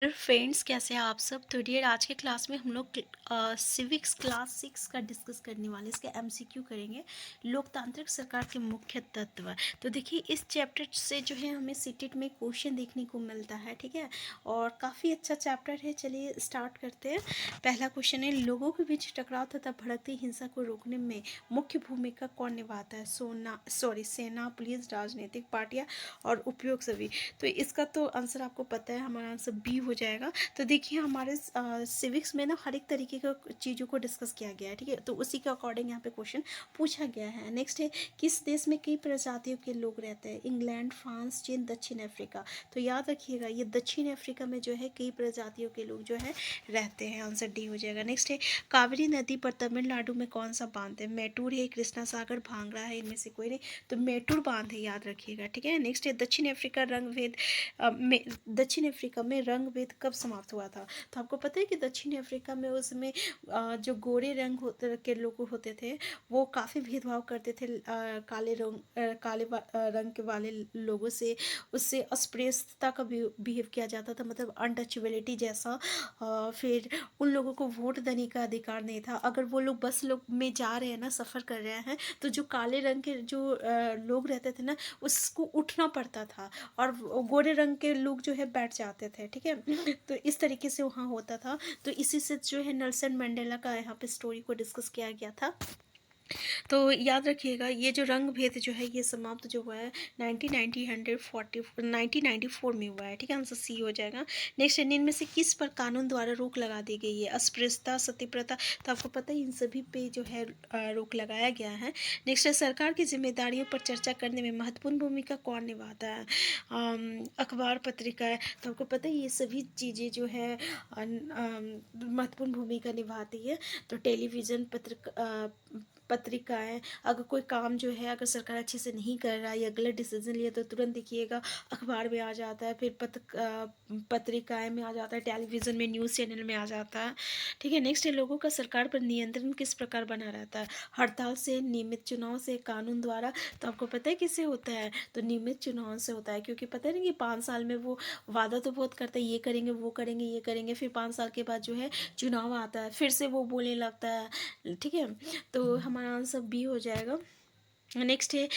Friends, कैसे हैं आप सब। तो डियर, आज के क्लास में हम लोग सिविक्स क्लास 6 का डिस्कस करने वाले, इसके एमसीक्यू करेंगे। लोकतांत्रिक सरकार के मुख्य तत्व। तो देखिए, इस चैप्टर से जो है हमें सीटेट में क्वेश्चन देखने को मिलता है, ठीक है। और काफ़ी अच्छा चैप्टर है। चलिए स्टार्ट करते हैं। पहला क्वेश्चन है, लोगों के बीच टकराव तथा भड़कती हिंसा को रोकने में मुख्य भूमिका कौन निभाता है। सेना, पुलिस, राजनीतिक पार्टियां और उपयोग सभी। तो इसका तो आंसर आपको पता है, हमारा आंसर बी हो जाएगा। तो देखिए, हमारे सिविक्स में ना हर एक तरीके का चीज़ों को डिस्कस किया गया है, ठीक है। तो उसी के अकॉर्डिंग यहाँ पे क्वेश्चन पूछा गया है। नेक्स्ट है, किस देश में कई प्रजातियों के लोग रहते हैं। इंग्लैंड, फ्रांस, चीन, दक्षिण अफ्रीका। तो याद रखिएगा, ये दक्षिण अफ्रीका में जो है कई प्रजातियों के लोग जो है रहते हैं। आंसर डी हो जाएगा। नेक्स्ट है, कावेरी नदी पर तमिलनाडु में कौन सा बांध है। मैटूर है, कृष्णा सागर, भांगड़ा है, इनमें से कोई नहीं। तो मैटूर बांध है, याद रखिएगा, ठीक है। नेक्स्ट है, दक्षिण अफ्रीका रंग भेद में दक्षिण अफ्रीका में रंग भेद कब समाप्त हुआ था। तो आपको पता है कि दक्षिण अफ्रीका में उसमें जो गोरे रंग होते के लोग होते थे, वो काफ़ी भेदभाव करते थे रंग के वाले लोगों से। उससे अस्पृश्यता का बिहेव किया जाता था, मतलब अनटचेबिलिटी जैसा। फिर उन लोगों को वोट देने का अधिकार नहीं था। अगर वो लोग बस लोग में जा रहे हैं ना, सफ़र कर रहे हैं, तो जो काले रंग के जो लोग रहते थे ना, उसको उठना पड़ता था और गोरे रंग के लोग जो है बैठ जाते थे, ठीक है। तो इस तरीके से वहाँ होता था। तो इसी से जो है नेल्सन मंडेला का यहाँ पे स्टोरी को डिस्कस किया गया था। तो याद रखिएगा, ये जो रंग भेद जो है ये समाप्त जो हुआ है 1994 में हुआ है, ठीक है। आंसर सी हो जाएगा। नेक्स्ट, इनमें से किस पर कानून द्वारा रोक लगा दी गई है। अस्पृश्यता, सती प्रथा। तो आपको पता है इन सभी पे जो है रोक लगाया गया है। नेक्स्ट है, सरकार की जिम्मेदारियों पर चर्चा करने में महत्वपूर्ण भूमिका कौन निभाता है। अखबार, पत्रिकाएं। तो आपको पता है ये सभी चीज़ें जो है महत्वपूर्ण भूमिका निभाती है। तो टेलीविज़न, पत्रिकाएं। अगर कोई काम जो है अगर सरकार अच्छे से नहीं कर रहा है या गलत डिसीजन लिया तो तुरंत देखिएगा अखबार में आ जाता है, फिर पत्रिकाएं में आ जाता है, टेलीविज़न में, न्यूज़ चैनल में आ जाता है, ठीक है। नेक्स्ट है, लोगों का सरकार पर नियंत्रण किस प्रकार बना रहता है। हड़ताल से, नियमित चुनाव से, कानून द्वारा। तो आपको पता है किससे होता है। तो नियमित चुनाव से होता है, क्योंकि पता है ना कि 5 साल में वो वादा तो बहुत करता है, ये करेंगे, वो करेंगे, ये करेंगे, फिर 5 साल के बाद जो है चुनाव आता है, फिर से वो बोलने लगता है, ठीक है। तो हमारा आंसर बी हो जाएगा। नेक्स्ट है,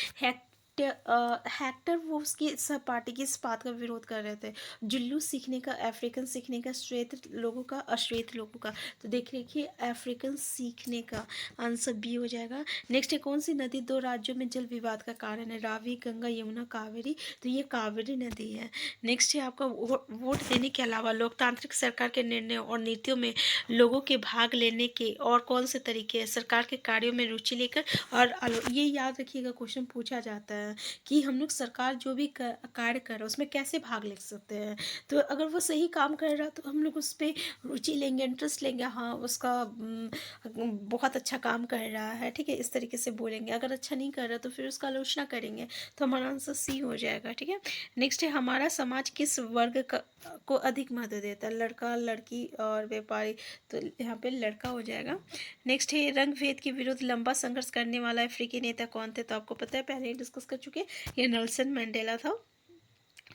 हैक्टर वो उसकी सहपाठी की इस बात का विरोध कर रहे थे। जुल्लू सीखने का, अफ्रीकन सीखने का, श्वेत लोगों का, अश्वेत लोगों का। तो देखिए, अफ्रीकन सीखने का। आंसर बी हो जाएगा। नेक्स्ट है, कौन सी नदी दो राज्यों में जल विवाद का कारण है। रावी, गंगा, यमुना, कावेरी। तो ये कावेरी नदी है। नेक्स्ट है, आपका वोट देने के अलावा लोकतांत्रिक सरकार के निर्णयों और नीतियों में लोगों के भाग लेने के और कौन से तरीके हैं। सरकार के कार्यों में रुचि लेकर और ये याद रखिएगा, क्वेश्चन पूछा जाता है कि हम लोग सरकार जो भी कार्य कर रहा है उसमें कैसे भाग ले सकते हैं। तो अगर वो सही काम कर रहा है तो हम लोग उस पर रुचि लेंगे, इंटरेस्ट लेंगे, हाँ उसका बहुत अच्छा काम कर रहा है, ठीक है, इस तरीके से बोलेंगे। अगर अच्छा नहीं कर रहा तो फिर उसका आलोचना करेंगे। तो हमारा आंसर सी हो जाएगा, ठीक है। नेक्स्ट है, हमारा समाज किस वर्ग को अधिक महत्व देता है। लड़का, लड़की और व्यापारी। तो यहाँ पे लड़का हो जाएगा। नेक्स्ट है, रंग भेद के विरुद्ध लंबा संघर्ष करने वाला अफ्रीकी नेता कौन थे। तो आपको पता है, पहले ही डिस्कस कर चुके, ये नेल्सन मंडेला था।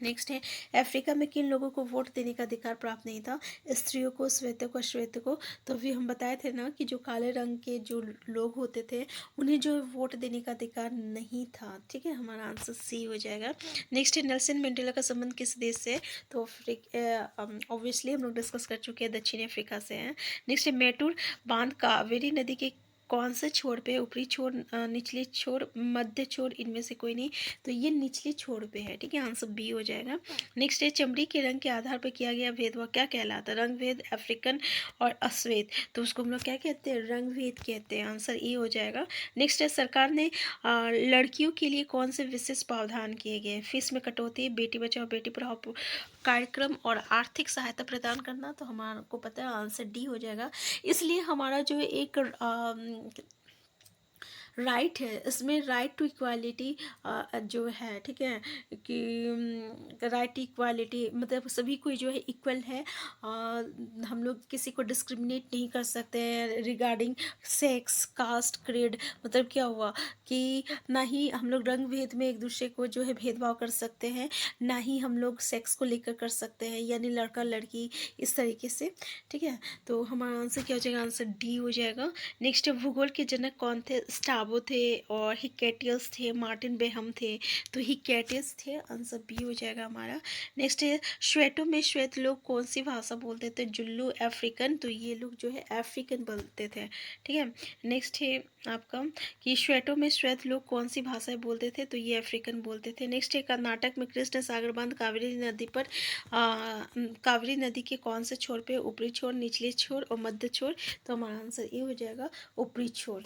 नेक्स्ट है, अफ्रीका में किन लोगों को वोट देने का अधिकार प्राप्त नहीं था। स्त्रियों को, श्वेतों को, अश्वेतों को। तो अभी हम बताए थे ना कि जो काले रंग के जो लोग होते थे उन्हें जो वोट देने का अधिकार नहीं था, ठीक है। हमारा आंसर सी हो जाएगा। नेक्स्ट है, नेल्सन मंडेला का संबंध किस देश से। तो ऑब्वियसली हम लोग डिस्कस कर चुके हैं, दक्षिण अफ्रीका से हैं। नेक्स्ट है, मैटूर बांध कावेरी नदी के कौन से छोर पे, ऊपरी छोर, निचले छोर, मध्य छोर, इनमें से कोई नहीं। तो ये निचले छोर पे है, ठीक है। आंसर बी हो जाएगा। नेक्स्ट है, चमड़ी के रंग के आधार पर किया गया भेदभाव क्या कहलाता है। रंग भेद, अफ्रीकन और अश्वेत। तो उसको हम लोग क्या कहते हैं, रंग भेद कहते हैं। आंसर ई हो जाएगा। नेक्स्ट है, सरकार ने लड़कियों के लिए कौन से विशेष प्रावधान किए गए। फीस में कटौती, बेटी बचाओ बेटी पढ़ाओ कार्यक्रम और आर्थिक सहायता प्रदान करना। तो हमारे को पता है आंसर डी हो जाएगा। इसलिए हमारा जो एक राइट है, इसमें राइट टू इक्वालिटी जो है, ठीक है, कि राइट इक्वालिटी मतलब सभी को जो है इक्वल है। हम लोग किसी को डिस्क्रिमिनेट नहीं कर सकते हैं रिगार्डिंग सेक्स, कास्ट, क्रीड। मतलब क्या हुआ कि ना ही हम लोग रंग भेद में एक दूसरे को जो है भेदभाव कर सकते हैं, ना ही हम लोग सेक्स को लेकर कर सकते हैं, यानी लड़का लड़की इस तरीके से, ठीक है। तो हमारा आंसर क्या हो जाएगा, आंसर डी हो जाएगा। नेक्स्ट है भूगोल के जनक कौन थे, स्ट्राबो थे और हिकेटियस थे, मार्टिन बेहम थे। तो हिकेटियस थे, आंसर बी हो जाएगा हमारा। नेक्स्ट है श्वेतों में श्वेत लोग कौन सी भाषा बोलते थे, जुल्लू, अफ्रीकन। तो ये लोग जो है अफ्रीकन बोलते थे, ठीक है। नेक्स्ट है आपका कि श्वेतों में श्वेत लोग कौन सी भाषाएं बोलते थे, तो ये अफ्रीकन बोलते थे। नेक्स्ट है कर्नाटक में कृष्ण सागर बांध कावेरी नदी पर कावेरी नदी के कौन से छोर पे, ऊपरी छोर, निचले छोर और मध्य छोर। तो हमारा आंसर ये हो जाएगा ऊपरी छोर।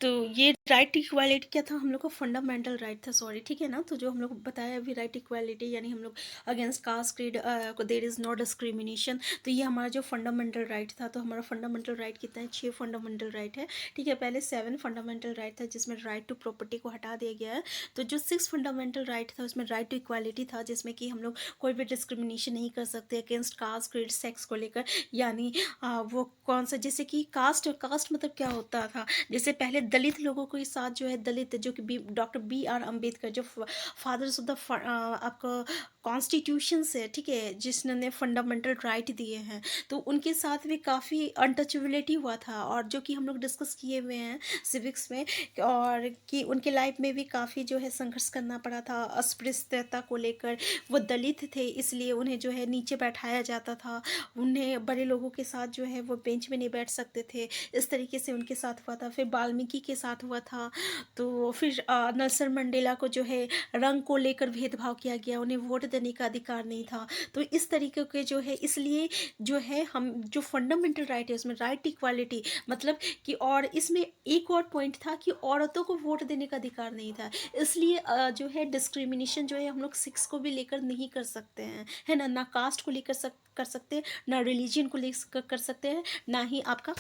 तो ये राइट इक्वालिटी क्या था, हम लोग का फंडामेंटल राइट था, सॉरी, ठीक है ना। तो जो हम लोग बताया अभी राइट इक्वालिटी यानी हम लोग against caste creed there is no discrimination. तो ये हमारा जो फंडामेंटल राइट था। तो हमारा फंडामेंटल राइट कितना है, 6 फंडामेंटल राइट है, ठीक है। पहले 7 फंडामेंटल राइट था जिसमें राइट टू प्रॉपर्टी को हटा दिया गया है। तो जो 6 फंडामेंटल राइट था उसमें राइट टू इक्वालिटी था, जिसमें कि हम लोग कोई भी डिस्क्रिमिनेशन नहीं कर सकते अगेंस्ट कास्ट क्रीड सेक्स को लेकर। यानी वो कौन सा, जैसे कि कास्ट, कास्ट मतलब क्या होता था, जैसे पहले दलित लोगों के साथ जो है, दलित जो कि डॉक्टर B.R. अम्बेडकर जो फादर्स ऑफ द आपका कॉन्स्टिट्यूशन है, ठीक है, जिसने फंडामेंटल राइट दिए हैं, तो उनके साथ भी काफ़ी अनटचेबिलिटी हुआ था, और जो कि हम लोग डिस्कस किए हुए हैं सिविक्स में, और कि उनके लाइफ में भी काफ़ी जो है संघर्ष करना पड़ा था अस्पृश्यता को लेकर। वो दलित थे इसलिए उन्हें जो है नीचे बैठाया जाता था, उन्हें बड़े लोगों के साथ जो है वो बेंच में नहीं बैठ सकते थे, इस तरीके से उनके साथ हुआ था। फिर वाल्मीकि के साथ हुआ था। तो फिर नेल्सन मंडेला को जो है रंग को लेकर भेदभाव किया गया, उन्हें वोट देने का अधिकार नहीं था। तो इस तरीके के जो है, इसलिए जो है हम जो फंडामेंटल राइट है उसमें राइट इक्वालिटी मतलब कि, और इसमें एक और पॉइंट था कि औरतों को वोट देने का अधिकार नहीं था, इसलिए जो है डिस्क्रिमिनेशन जो है हम लोग सेक्स को भी लेकर नहीं कर सकते हैं, है ना। ना कास्ट को लेकर कर सकते हैं, ना रिलीजन को लेकर कर सकते हैं, ना ही आपका